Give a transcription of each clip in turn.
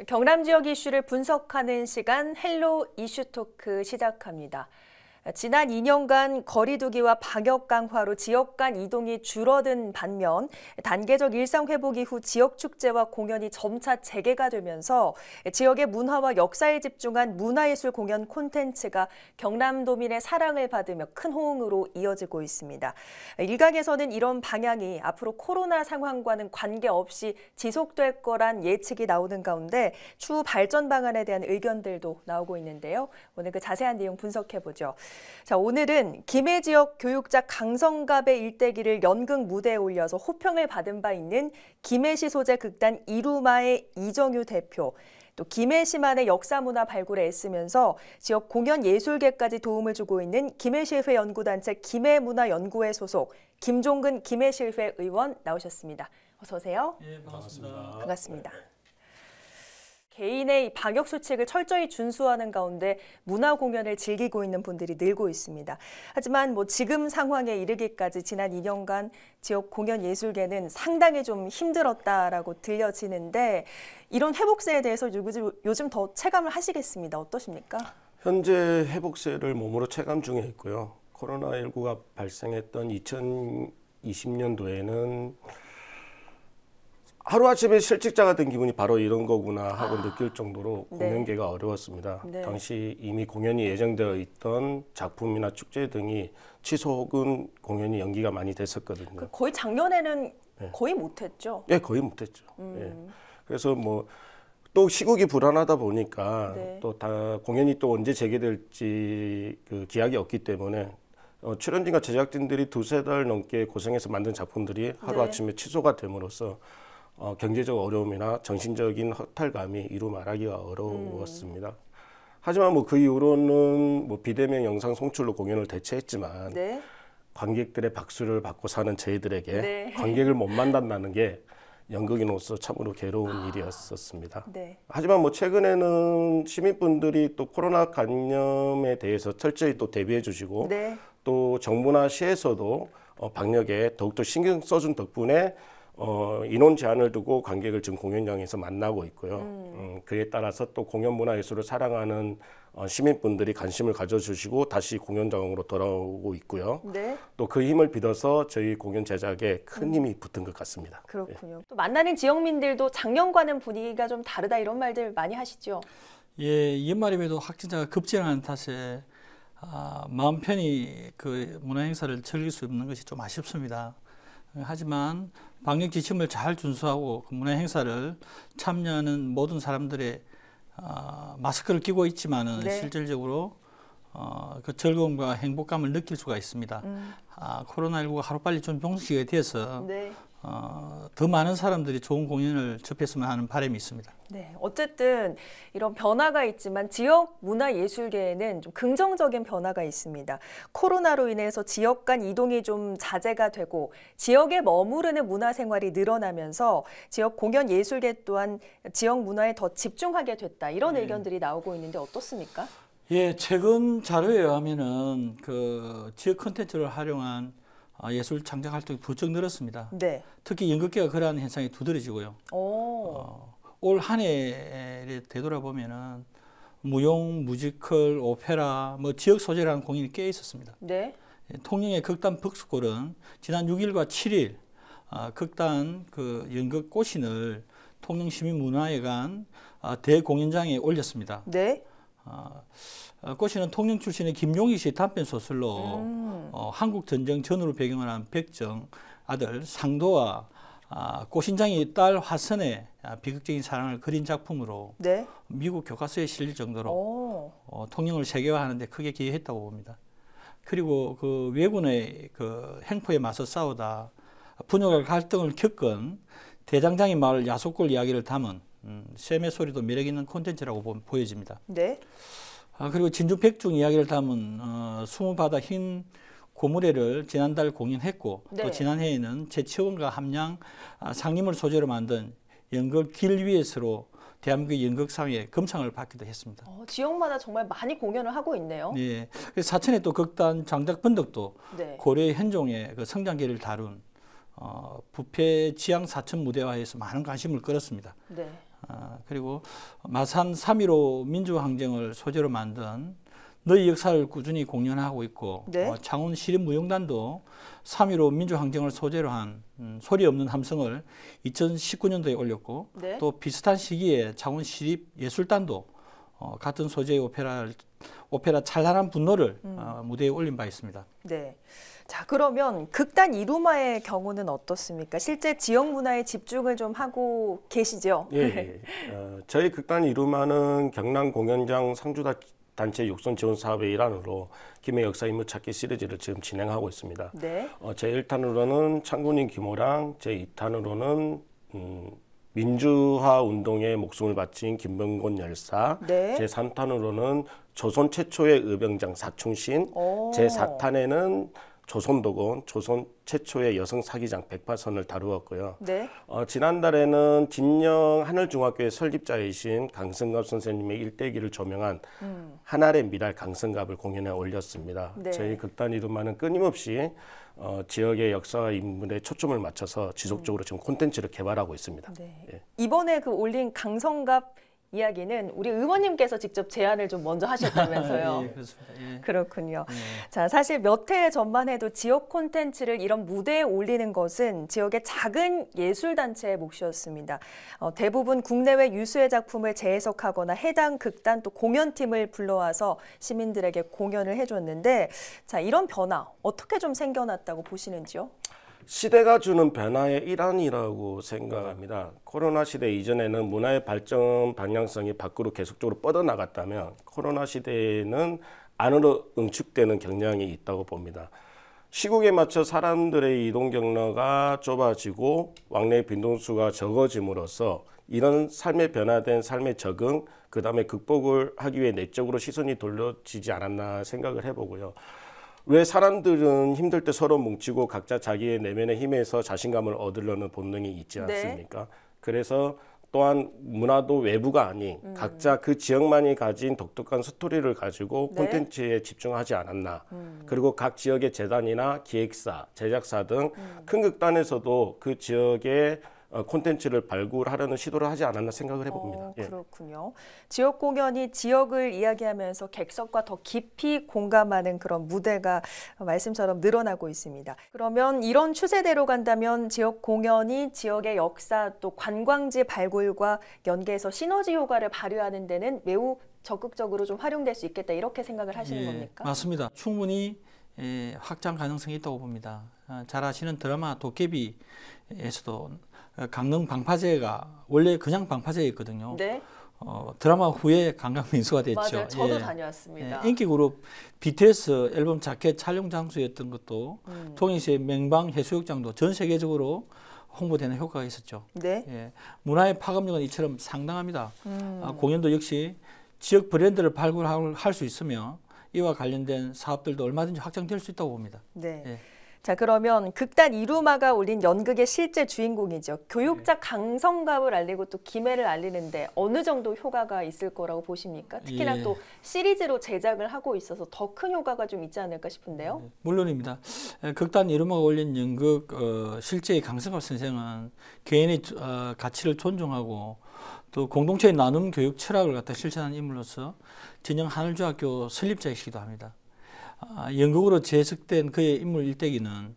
경남 지역 이슈를 분석하는 시간 헬로 이슈토크 시작합니다. 지난 2년간 거리두기와 방역 강화로 지역 간 이동이 줄어든 반면 단계적 일상 회복 이후 지역 축제와 공연이 점차 재개가 되면서 지역의 문화와 역사에 집중한 문화예술 공연 콘텐츠가 경남도민의 사랑을 받으며 큰 호응으로 이어지고 있습니다. 일각에서는 이런 방향이 앞으로 코로나 상황과는 관계없이 지속될 거란 예측이 나오는 가운데 추후 발전 방안에 대한 의견들도 나오고 있는데요. 오늘 그 자세한 내용 분석해보죠. 자, 오늘은 김해 지역 교육자 강성갑의 일대기를 연극 무대에 올려서 호평을 받은 바 있는 김해시 소재 극단 이루마의 이정유 대표, 또 김해시만의 역사문화 발굴에 애쓰면서 지역 공연 예술계까지 도움을 주고 있는 김해시의회 연구단체 김해문화연구회 소속 김종근 김해시의회 의원 나오셨습니다. 어서 오세요. 예, 반갑습니다. 반갑습니다. 개인의 방역 수칙을 철저히 준수하는 가운데 문화 공연을 즐기고 있는 분들이 늘고 있습니다. 하지만 지금 상황에 이르기까지 지난 2년간 지역 공연 예술계는 상당히 좀 힘들었다라고 들려지는데 이런 회복세에 대해서 요즘 더 체감을 하시겠습니다. 어떠십니까? 현재 회복세를 몸으로 체감 중에 있고요. 코로나19가 발생했던 2020년도에는 하루아침에 실직자가 된 기분이 바로 이런 거구나 하고 느낄 정도로 공연계가 어려웠습니다. 네. 당시 이미 공연이 예정되어 있던 작품이나 축제 등이 취소 혹은 공연이 연기가 많이 됐었거든요. 거의 작년에는 거의 못했죠? 예, 거의 못했죠. 예. 그래서 또 시국이 불안하다 보니까 또 다 공연이 또 언제 재개될지 그 기약이 없기 때문에 출연진과 제작진들이 두세 달 넘게 고생해서 만든 작품들이 하루아침에 취소가 됨으로써 경제적 어려움이나 정신적인 허탈감이 이루 말하기가 어려웠습니다. 하지만 그 이후로는 비대면 영상 송출로 공연을 대체했지만 관객들의 박수를 받고 사는 저희들에게 관객을 못 만난다는 게 연극인으로서 참으로 괴로운 일이었었습니다. 하지만 최근에는 시민분들이 또 코로나 감염에 대해서 철저히 또 대비해 주시고 또 정부나 시에서도 방역에 더욱더 신경 써준 덕분에 인원 제한을 두고 관객을 지금 공연장에서 만나고 있고요. 그에 따라서 또 공연 문화예술을 사랑하는 시민분들이 관심을 가져주시고 다시 공연장으로 돌아오고 있고요. 또 그 힘을 빌어서 저희 공연 제작에 큰 힘이 붙은 것 같습니다. 그렇군요. 또 만나는 지역민들도 작년과는 분위기가 좀 다르다 이런 말들 많이 하시죠? 예, 연말임에도 확진자가 급증하는 탓에 마음 편히 그 문화행사를 즐길 수 없는 것이 좀 아쉽습니다. 하지만 방역 지침을 잘 준수하고 그 문화 행사를 참여하는 모든 사람들의 마스크를 끼고 있지만은 실질적으로 그 즐거움과 행복감을 느낄 수가 있습니다. 코로나19가 하루빨리 좀 종식이 돼서 더 많은 사람들이 좋은 공연을 접했으면 하는 바람이 있습니다. 어쨌든 이런 변화가 있지만 지역 문화예술계에는 좀 긍정적인 변화가 있습니다. 코로나로 인해서 지역 간 이동이 좀 자제가 되고 지역에 머무르는 문화생활이 늘어나면서 지역 공연 예술계 또한 지역 문화에 더 집중하게 됐다. 이런 의견들이 나오고 있는데 어떻습니까? 예, 최근 자료에 의하면은 그 지역 콘텐츠를 활용한 예술 창작 활동이 부쩍 늘었습니다. 특히 연극계가 그러한 현상이 두드러지고요. 올 한 해를 되돌아보면은 무용, 뮤지컬, 오페라, 지역 소재라는 공연이 꽤 있었습니다. 통영의 극단 벅수골은 지난 6일과 7일 극단 그 연극 꽃신을 통영시민문화회관 대공연장에 올렸습니다. 꽃신은 통영 출신의 김용희 씨의 단편 소설로 한국 전쟁 전후를 배경으로 한 백정 아들 상도와 꽃신장의 딸 화선의 비극적인 사랑을 그린 작품으로 미국 교과서에 실릴 정도로 통영을 세계화하는 데 크게 기여했다고 봅니다. 그리고 그 왜군의 그 행포에 맞서 싸우다 분열과 갈등을 겪은 대장장이 마을 야속골 이야기를 담은 샘의 소리도 매력 있는 콘텐츠라고 보여집니다. 그리고 진주 백중 이야기를 담은 수무바다 흰 고무래를 지난달 공연했고 또 지난해에는 재치원과 함양 상림을 소재로 만든 연극 길 위에서로 대한민국 연극상의 금상을 받기도 했습니다. 지역마다 정말 많이 공연을 하고 있네요. 사천의 또 극단 장작번덕도 고려의 현종의 그 성장기를 다룬 부패 지향 사천 무대화에서 많은 관심을 끌었습니다. 그리고 마산 3.15 민주항쟁을 소재로 만든 너희 역사를 꾸준히 공연하고 있고 네. 창원 시립무용단도 3.15 민주항쟁을 소재로 한 소리 없는 함성을 2019년도에 올렸고 네. 또 비슷한 시기에 창원 시립예술단도 같은 소재의 오페라 찬란한 분노를 무대에 올린 바 있습니다. 네. 자, 그러면 극단 이루마의 경우는 어떻습니까? 실제 지역 문화에 집중을 좀 하고 계시죠? 예. 저희 극단 이루마는 경남 공연장 상주단체 육선 지원 사업의 일환으로 김해 역사 인물 찾기 시리즈를 지금 진행하고 있습니다. 네. 제1탄으로는 창군인 김호랑, 제2탄으로는 민주화 운동에 목숨을 바친 김병곤 열사, 네. 제3탄으로는 조선 최초의 의병장 사충신, 제4탄에는 조선도건, 조선 최초의 여성 사기장 백파선을 다루었고요. 네. 지난달에는 진영 하늘중학교의 설립자이신 강성갑 선생님의 일대기를 조명한 하늘의 미랄 강성갑을 공연에 올렸습니다. 네. 저희 극단 이루마는 끊임없이 지역의 역사와 인물에 초점을 맞춰서 지속적으로 지금 콘텐츠를 개발하고 있습니다. 네. 예. 이번에 그 올린 강성갑 이야기는 우리 의원님께서 직접 제안을 좀 먼저 하셨다면서요. 예, 그렇습니다. 예. 그렇군요. 자, 사실 몇 해 전만 해도 지역 콘텐츠를 이런 무대에 올리는 것은 지역의 작은 예술단체의 몫이었습니다. 대부분 국내외 유수의 작품을 재해석하거나 해당 극단 또 공연팀을 불러와서 시민들에게 공연을 해줬는데, 자, 이런 변화 어떻게 좀 생겨났다고 보시는지요? 시대가 주는 변화의 일환이라고 생각합니다. 코로나 시대 이전에는 문화의 발전 방향성이 밖으로 계속적으로 뻗어나갔다면 코로나 시대에는 안으로 응축되는 경향이 있다고 봅니다. 시국에 맞춰 사람들의 이동 경로가 좁아지고 왕래의 빈동수가 적어짐으로써 이런 삶에 변화된 삶의 적응, 그 다음에 극복을 하기 위해 내적으로 시선이 돌려지지 않았나 생각을 해보고요. 왜 사람들은 힘들 때 서로 뭉치고 각자 자기의 내면의 힘에서 자신감을 얻으려는 본능이 있지 않습니까? 네. 그래서 또한 문화도 외부가 아닌 각자 그 지역만이 가진 독특한 스토리를 가지고 네. 콘텐츠에 집중하지 않았나. 그리고 각 지역의 재단이나 기획사, 제작사 등 큰 극단에서도 그 지역의 콘텐츠를 발굴하려는 시도를 하지 않았나 생각을 해봅니다. 그렇군요. 지역 공연이 지역을 이야기하면서 객석과 더 깊이 공감하는 그런 무대가 말씀처럼 늘어나고 있습니다. 그러면 이런 추세대로 간다면 지역 공연이 지역의 역사 또 관광지 발굴과 연계해서 시너지 효과를 발휘하는 데는 매우 적극적으로 좀 활용될 수 있겠다 이렇게 생각을 하시는 겁니까? 맞습니다. 충분히 확장 가능성이 있다고 봅니다. 잘 아시는 드라마 도깨비에서도 강릉 방파제가 원래 그냥 방파제였거든요. 네. 드라마 후에 관광명소가 됐죠. 맞아요. 저도 다녀왔습니다. 인기 그룹 BTS 앨범 자켓 촬영 장소였던 것도 통영시의 맹방 해수욕장도 전 세계적으로 홍보되는 효과가 있었죠. 네. 문화의 파급력은 이처럼 상당합니다. 공연도 역시 지역 브랜드를 발굴할 수 있으며 이와 관련된 사업들도 얼마든지 확장될 수 있다고 봅니다. 네. 자, 그러면 극단 이루마가 올린 연극의 실제 주인공이죠. 교육자 강성갑을 알리고 또 김해를 알리는데 어느 정도 효과가 있을 거라고 보십니까? 특히나 또 시리즈로 제작을 하고 있어서 더 큰 효과가 좀 있지 않을까 싶은데요. 물론입니다. 극단 이루마가 올린 연극 실제의 강성갑 선생은 개인의 가치를 존중하고 또 공동체의 나눔 교육 철학을 갖다 실천하는 인물로서 진영 하늘중학교 설립자이시기도 합니다. 연극으로 재해석된 그의 인물 일대기는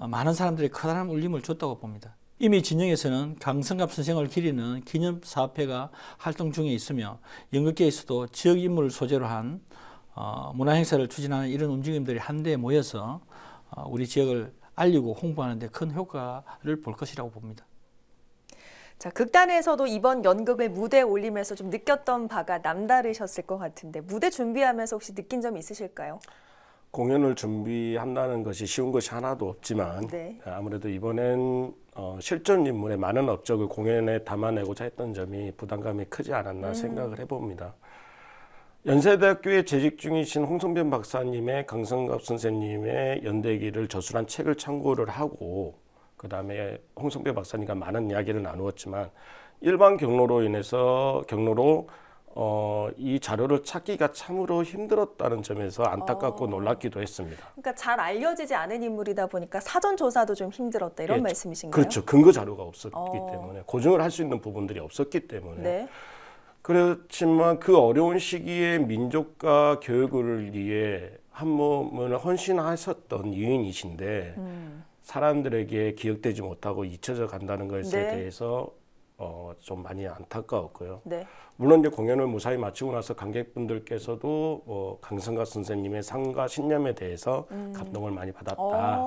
많은 사람들의 커다란 울림을 줬다고 봅니다. 이미 진영에서는 강성갑 선생을 기리는 기념사업회가 활동 중에 있으며 연극계에서도 지역 인물을 소재로 한 문화행사를 추진하는 이런 움직임들이 한데에 모여서 우리 지역을 알리고 홍보하는 데 큰 효과를 볼 것이라고 봅니다. 자, 극단에서도 이번 연극을 무대에 올리면서 좀 느꼈던 바가 남다르셨을 것 같은데 무대 준비하면서 혹시 느낀 점이 있으실까요? 공연을 준비한다는 것이 쉬운 것이 하나도 없지만 네. 아무래도 이번엔 실존 인물의 많은 업적을 공연에 담아내고자 했던 점이 부담감이 크지 않았나 생각을 해봅니다. 연세대학교에 재직 중이신 홍성변 박사님의 강성갑 선생님의 연대기를 저술한 책을 참고를 하고 그 다음에 홍성변 박사님과 많은 이야기를 나누었지만 일반 경로로 이 자료를 찾기가 참으로 힘들었다는 점에서 안타깝고 놀랍기도 했습니다. 그러니까 잘 알려지지 않은 인물이다 보니까 사전 조사도 좀 힘들었다 이런 말씀이신가요? 그렇죠. 근거 자료가 없었기 때문에 고증을 할 수 있는 부분들이 없었기 때문에 네. 그렇지만 그 어려운 시기에 민족과 교육을 위해 한 몸을 헌신하셨던 유인이신데 사람들에게 기억되지 못하고 잊혀져 간다는 것에 네. 대해서 좀 많이 안타까웠고요. 네. 물론 이제 공연을 무사히 마치고 나서 관객분들께서도 강성가 선생님의 삶과 신념에 대해서 감동을 많이 받았다.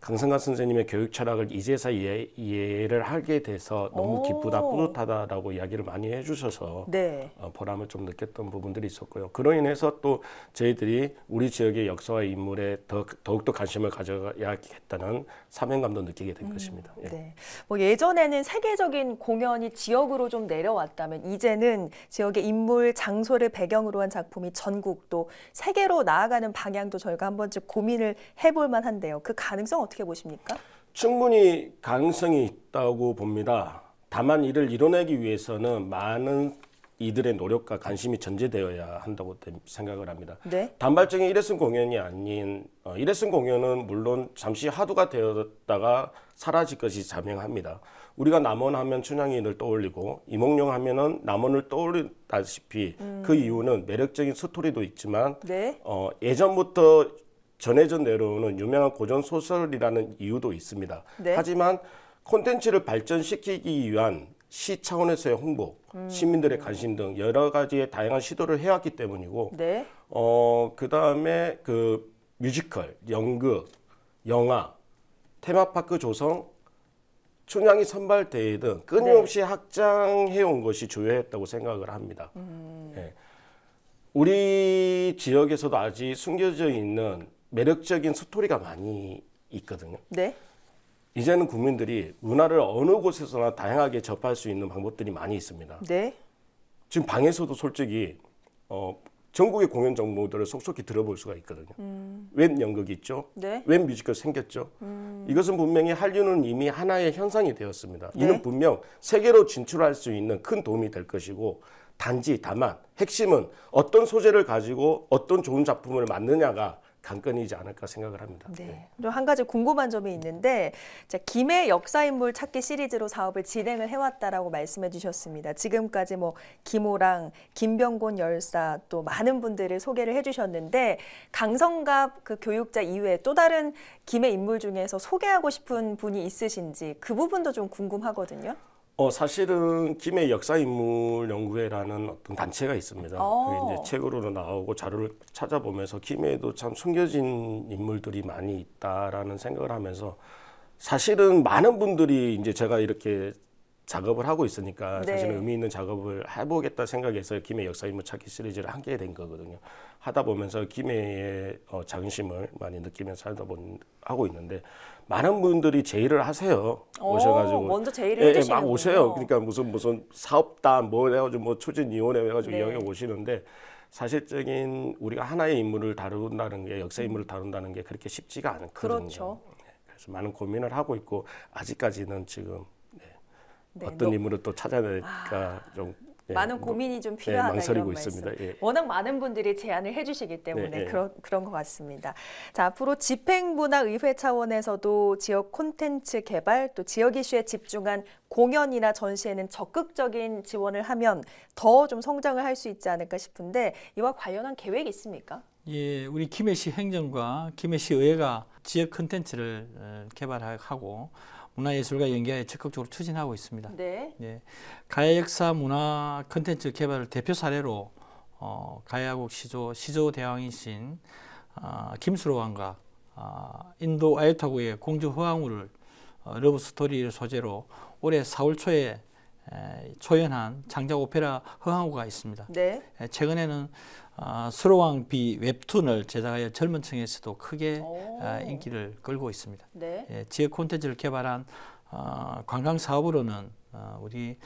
강성가 선생님의 교육 철학을 이제서 이해를 하게 돼서 너무 기쁘다, 뿌듯하다라고 이야기를 많이 해주셔서 네. 보람을 좀 느꼈던 부분들이 있었고요. 그로 인해서 또 저희들이 우리 지역의 역사와 인물에 더욱더 관심을 가져야겠다는 사명감도 느끼게 된 것입니다. 예. 네. 뭐 예전에는 세계적인 공연이 지역으로 좀 내려왔다면 이제는 지역의 인물, 장소를 배경으로 한 작품이 전국 또 세계로 나아가는 방향도 저희가 한 번쯤 고민을 해볼 만한데요. 그 가능성 어떻게 보십니까? 충분히 가능성이 있다고 봅니다. 다만 이를 이뤄내기 위해서는 많은 이들의 노력과 관심이 전제되어야 한다고 생각을 합니다. 네. 단발적인 일회성 공연이 아닌 일회성 공연은 물론 잠시 화두가 되었다가 사라질 것이 자명합니다. 우리가 남원 하면 춘향이를 떠올리고 이몽룡 하면은 남원을 떠올리다시피 그 이유는 매력적인 스토리도 있지만 네. 예전부터 전해져 내려오는 유명한 고전 소설이라는 이유도 있습니다. 네. 하지만 콘텐츠를 발전시키기 위한 시 차원에서의 홍보, 시민들의 관심 등 여러 가지의 다양한 시도를 해왔기 때문이고, 네. 그 다음에 그 뮤지컬, 연극, 영화, 테마파크 조성, 춘향이 선발대회 등 끊임없이 확장해온 것이 주요했다고 생각을 합니다. 예. 우리 지역에서도 아직 숨겨져 있는 매력적인 스토리가 많이 있거든요. 네. 이제는 국민들이 문화를 어느 곳에서나 다양하게 접할 수 있는 방법들이 많이 있습니다. 네. 지금 방에서도 솔직히 전국의 공연 정보들을 속속히 들어볼 수가 있거든요. 웬 연극이 있죠? 네. 웬 뮤지컬 생겼죠? 이것은 분명히 한류는 이미 하나의 현상이 되었습니다. 네. 이는 분명 세계로 진출할 수 있는 큰 도움이 될 것이고 다만 핵심은 어떤 소재를 가지고 어떤 좋은 작품을 만드냐가 관건이지 않을까 생각을 합니다. 네. 좀 한 가지 궁금한 점이 있는데 김해 역사인물 찾기 시리즈로 사업을 진행을 해왔다라고 말씀해 주셨습니다. 지금까지 뭐 김호랑, 김병곤 열사 또 많은 분들을 소개를 해주셨는데 강성갑 그 교육자 이외에 또 다른 김해 인물 중에서 소개하고 싶은 분이 있으신지 그 부분도 좀 궁금하거든요. 사실은 김해 역사인물연구회라는 어떤 단체가 있습니다. 그게 이제 책으로도 나오고 자료를 찾아보면서 김해에도 참 숨겨진 인물들이 많이 있다라는 생각을 하면서 사실은 많은 분들이 이제 제가 이렇게 작업을 하고 있으니까 네. 사실은 의미 있는 작업을 해보겠다 생각해서 김해 역사인물 찾기 시리즈를 하게 된 거거든요. 하다 보면서 김해의 자긍심을 많이 느끼면서 하고 있는데 많은 분들이 제의를 하세요. 오셔가지고 먼저 제의를 해주시는군요. 막 오세요. 그러니까 무슨 사업단 뭐 해가지고 뭐 추진위원회 해가지고 네. 여기 오시는데 사실적인 우리가 하나의 인물을 다룬다는 게 역사 인물을 다룬다는 게 그렇게 쉽지가 않거든요. 그렇죠. 그래서 많은 고민을 하고 있고 아직까지는 지금 네, 어떤 인물을 또 찾아낼까 좀 많은 고민이 좀 필요하다 망설이고 이런 말씀. 있습니다. 예. 워낙 많은 분들이 제안을 해주시기 때문에 네, 네. 그런 것 같습니다. 자, 앞으로 집행문화의회 차원에서도 지역 콘텐츠 개발 또 지역 이슈에 집중한 공연이나 전시에는 적극적인 지원을 하면 더 좀 성장을 할 수 있지 않을까 싶은데 이와 관련한 계획이 있습니까? 예, 우리 김해시 행정과 김해시 의회가 지역 콘텐츠를 개발하고 문화예술과 연계하여 적극적으로 추진하고 있습니다. 네. 예, 가야 역사 문화 콘텐츠 개발을 대표 사례로 가야국 시조 대왕이신 김수로 왕과 인도 아유타구의 공주 허황우를 러브 스토리를 소재로 올해 4월 초에 초연한 장작 오페라 허황우가 있습니다. 네. 최근에는 수로왕 비 웹툰을 제작하여 젊은 층에서도 크게 인기를 끌고 있습니다. 네. 예, 지역 콘텐츠를 개발한 관광 사업으로는 우리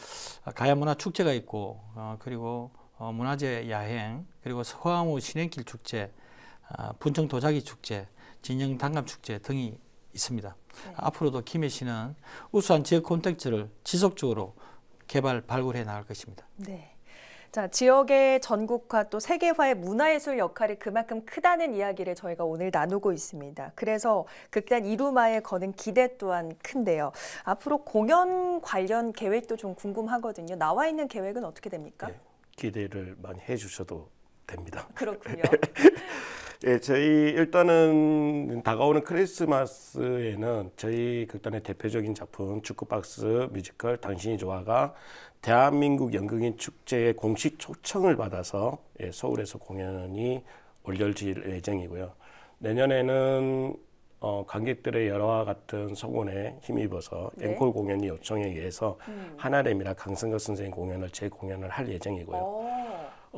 가야문화축제가 있고 그리고 문화재 야행 그리고 허황우 신행길 축제, 분청 도자기 축제, 진영 단감 축제 등이 있습니다. 네. 앞으로도 김해시는 우수한 지역 콘텐츠를 지속적으로 개발 발굴해 나갈 것입니다. 네. 자, 지역의 전국화 또 세계화의 문화예술 역할이 그만큼 크다는 이야기를 저희가 오늘 나누고 있습니다. 그래서 극단 이루마에 거는 기대 또한 큰데요. 앞으로 공연 관련 계획도 좀 궁금하거든요. 나와 있는 계획은 어떻게 됩니까? 네, 기대를 많이 해주셔도 됩니다. 그렇군요. 예, 저희 일단은 다가오는 크리스마스에는 저희 극단의 대표적인 작품 주크박스 뮤지컬 당신이 좋아가 대한민국 연극인 축제의 공식 초청을 받아서 서울에서 공연이 올려질 예정이고요. 내년에는 관객들의 열화와 같은 성원에 힘입어서 앵콜 공연이 요청에 의해서 하나래미라 강승각 선생님 공연을 재공연을 할 예정이고요.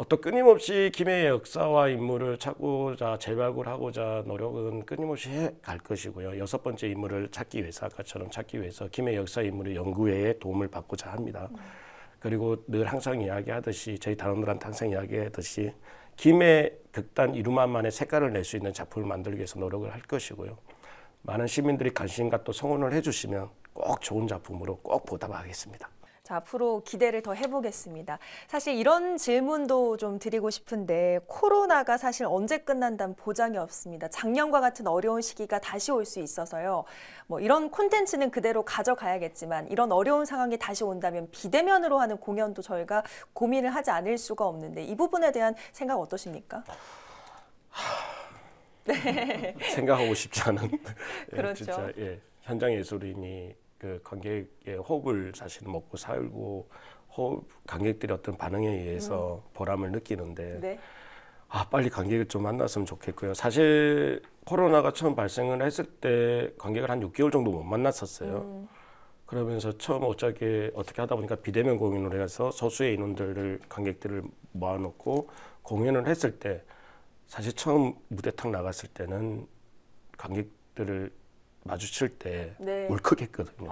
또 끊임없이 김해의 역사와 인물을 찾고자 재발굴하고자 노력은 끊임없이 해갈 것이고요. 6번째 인물을 찾기 위해서 아까처럼 찾기 위해서 김해 역사 인물의 연구회의 도움을 받고자 합니다. 그리고 늘 항상 이야기하듯이 저희 단원들한테 항상 이야기하듯이 김해 극단 이루마만의 색깔을 낼 수 있는 작품을 만들기 위해서 노력을 할 것이고요. 많은 시민들이 관심과 또 성원을 해주시면 꼭 좋은 작품으로 꼭 보답하겠습니다. 자, 앞으로 기대를 더 해보겠습니다. 사실 이런 질문도 좀 드리고 싶은데 코로나가 사실 언제 끝난다는 보장이 없습니다. 작년과 같은 어려운 시기가 다시 올 수 있어서요. 뭐 이런 콘텐츠는 그대로 가져가야겠지만 이런 어려운 상황이 다시 온다면 비대면으로 하는 공연도 저희가 고민을 하지 않을 수가 없는데 이 부분에 대한 생각 어떠십니까? 네. 생각하고 싶지 않은 그렇죠. 진짜 현장 예술인이 그 관객의 호흡을 사실 먹고 살고 관객들의 어떤 반응에 의해서 보람을 느끼는데 빨리 관객을 좀 만났으면 좋겠고요. 사실 코로나가 처음 발생을 했을 때 관객을 한 6개월 정도 못 만났었어요. 그러면서 처음 어떻게 하다 보니까 비대면 공연을 해서 소수의 인원들을 관객들을 모아놓고 공연을 했을 때 사실 처음 무대 탁 나갔을 때는 관객들을 마주칠 때 울컥했거든요.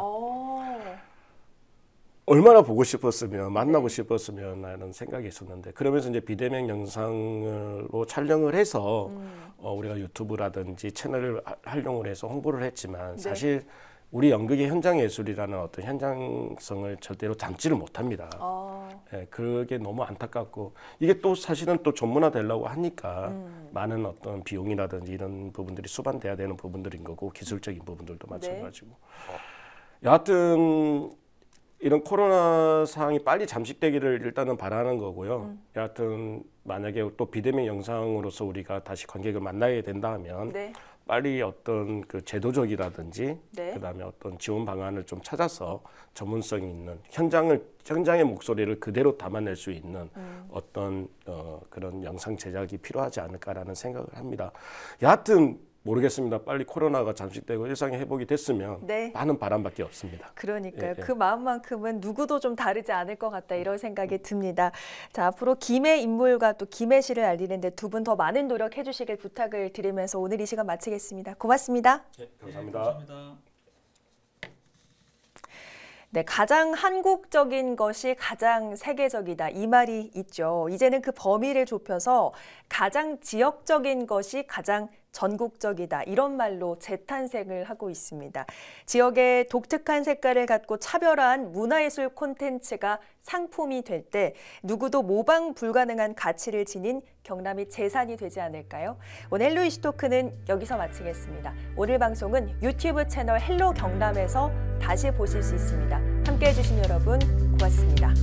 얼마나 보고 싶었으면 만나고 싶었으면 하는 생각이 있었는데 그러면서 이제 비대면 영상으로 촬영을 해서 우리가 유튜브라든지 채널을 활용을 해서 홍보를 했지만 사실 우리 연극의 현장 예술이라는 어떤 현장성을 절대로 담지를 못합니다. 그게 너무 안타깝고 이게 또 사실은 또 전문화 되려고 하니까 많은 어떤 비용이라든지 이런 부분들이 수반돼야 되는 부분들인 거고 기술적인 부분들도 마찬가지고 여하튼 이런 코로나 상황이 빨리 잠식되기를 일단은 바라는 거고요. 여하튼 만약에 또 비대면 영상으로서 우리가 다시 관객을 만나게 된다 하면 빨리 어떤 그 제도적이라든지 그다음에 어떤 지원 방안을 좀 찾아서 전문성이 있는 현장의 목소리를 그대로 담아낼 수 있는 어떤 그런 영상 제작이 필요하지 않을까라는 생각을 합니다. 여하튼 모르겠습니다. 빨리 코로나가 잠식되고 일상의 회복이 됐으면 많은 바람밖에 없습니다. 그러니까요. 그 마음만큼은 누구도 좀 다르지 않을 것 같다 이런 생각이 듭니다. 자, 앞으로 김해 인물과 또 김해시를 알리는데 두 분 더 많은 노력해 주시길 부탁을 드리면서 오늘 이 시간 마치겠습니다. 고맙습니다. 감사합니다. 감사합니다. 네, 가장 한국적인 것이 가장 세계적이다. 이 말이 있죠. 이제는 그 범위를 좁혀서 가장 지역적인 것이 가장 전국적이다. 이런 말로 재탄생을 하고 있습니다. 지역의 독특한 색깔을 갖고 차별화한 문화예술 콘텐츠가 상품이 될 때 누구도 모방 불가능한 가치를 지닌 경남이 재산이 되지 않을까요? 오늘 헬로 이슈토크는 여기서 마치겠습니다. 오늘 방송은 유튜브 채널 헬로 경남에서 다시 보실 수 있습니다. 함께해 주신 여러분 고맙습니다.